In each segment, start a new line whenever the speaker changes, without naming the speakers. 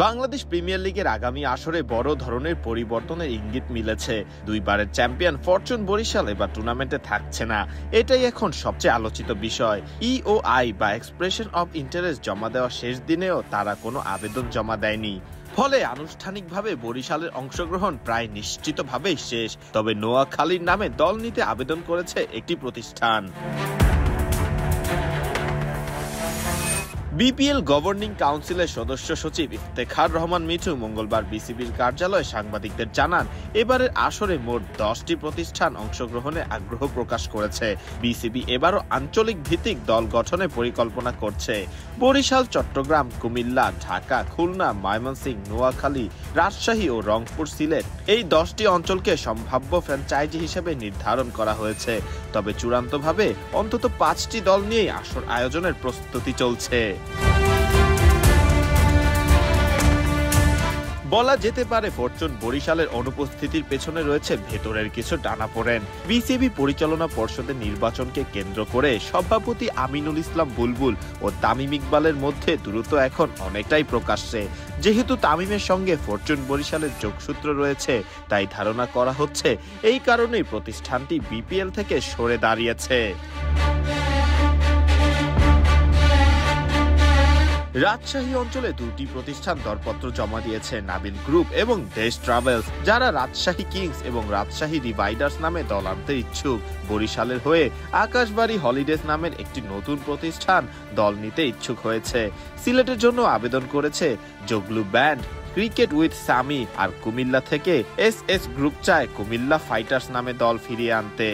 Bangladesh premier লিগের আগামী আসরে বড় ধরনের পরিবর্তনের ইঙ্গিত মিলেছে। দুইবারের চ্যাম্পিয়ন ফরচুন বরিশাল এবার টুর্নামেন্টে থাকছে না, এটাই এখন সবচেয়ে আলোচিত বিষয়। ইওআই বা এক্সপ্রেশন অব ইন্টারেস্ট জমা দেওয়া শেষ দিনেও তারা কোনো আবেদন জমা দেয়নি। ফলে আনুষ্ঠানিকভাবে বরিশালের অংশগ্রহণ প্রায় নিশ্চিতভাবেই শেষ। তবে নোয়াখালীর নামে দল নিতে আবেদন করেছে একটি প্রতিষ্ঠান। বিপিএল গভর্নিং কাউন্সিলের সদস্য সচিব ইফতেখার রহমান মিঠু মঙ্গলবার বিসিবির কার্যালয়ে সাংবাদিকদের জানান, এবারের আসরে মোট 10টি প্রতিষ্ঠান অংশগ্রহণে আগ্রহ প্রকাশ করেছে। বিসিবি এবারও আঞ্চলিক ভিত্তিক দল গঠনের পরিকল্পনা করছে। বরিশাল, চট্টগ্রাম, কুমিল্লা, ঢাকা, খুলনা, ময়মনসিংহ, নোয়াখালী, রাজশাহী ও রংপুর, সিলেট এই 10টি অঞ্চলকে সম্ভাব্য ফ্র্যাঞ্চাইজি হিসেবে নির্ধারণ করা হয়েছে। তবে চূড়ান্তভাবে অন্তত 5টি দল নিয়েই আসর আয়োজনের প্রস্তুতি চলছে। বলা যেতে পারে ফরচুন বরিশালের অনুপস্থিতির পেছনে রয়েছে ভেতরের কিছু টানাপোড়েন। বিসিবি পরিচালনা পর্ষদের নির্বাচনকে কেন্দ্র করে সভাপতি আমিনুল ইসলাম বুলবুল ও তামিম ইকবালের মধ্যে দূরত্ব এখন অনেকটাই প্রকাশ্যে। যেহেতু তামিমের সঙ্গে ফরচুন বরিশালের যোগসূত্র রয়েছে, তাই ধারণা করা হচ্ছে এই কারণেই প্রতিষ্ঠানটি বিপিএল থেকে সরে দাঁড়িয়েছে। রাজশাহী অঞ্চলে 2টি প্রতিষ্ঠান দরপত্র জমা দিয়েছে, নাবিল গ্রুপ এবং দেশ ট্রাভেলস, যারা রাজশাহী কিংস এবং রাজশাহী ডিভাইডার্স নামে দল আনতে ইচ্ছুক। বরিশালের হয়ে আকাশবাড়ি হলিডেজ নামের একটি নতুন প্রতিষ্ঠান দল নিতে ইচ্ছুক হয়েছে। সিলেটের জন্য আবেদন করেছে Joglu band, cricket with Sami. আর কুমিল্লা থেকে এস গ্রুপ চায় কুমিল্লা ফাইটার্স নামে দল ফিরিয়ে আনতে।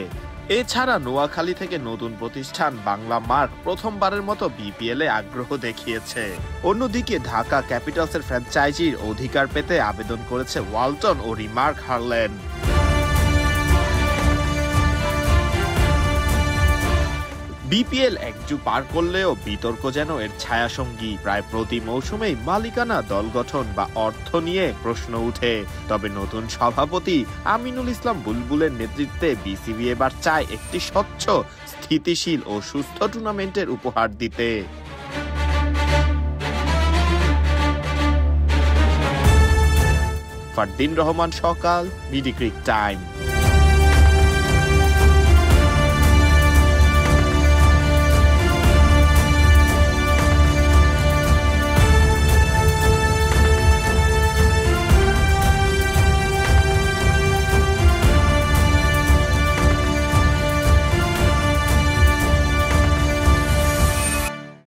এছাড়া নোয়াখালী থেকে নতুন প্রতিষ্ঠান বাংলা মার্ক প্রথমবারের মতো বিপিএল এ আগ্রহ দেখিয়েছে। অন্যদিকে ঢাকা ক্যাপিটালসের ফ্র্যাঞ্চাইজির অধিকার পেতে আবেদন করেছে ওয়ালটন ও রিমার্ক হারল্যান্ড। বিপিএল একযুগ পার করলেও বিতর্ক যেন এর ছায়াসঙ্গী। প্রায় প্রতি মৌসুমেই মালিকানা, দল গঠন বা অর্থ নিয়ে প্রশ্ন উঠে। তবে নতুন সভাপতি আমিনুল ইসলাম বুলবুলের নেতৃত্বে বিসিবি এবার চায় একটি স্বচ্ছ, স্থিতিশীল ও সুস্থ টুর্নামেন্টের উপহার দিতে। ফারদিন রহমান সকাল, বিডি ক্রিক টাইম।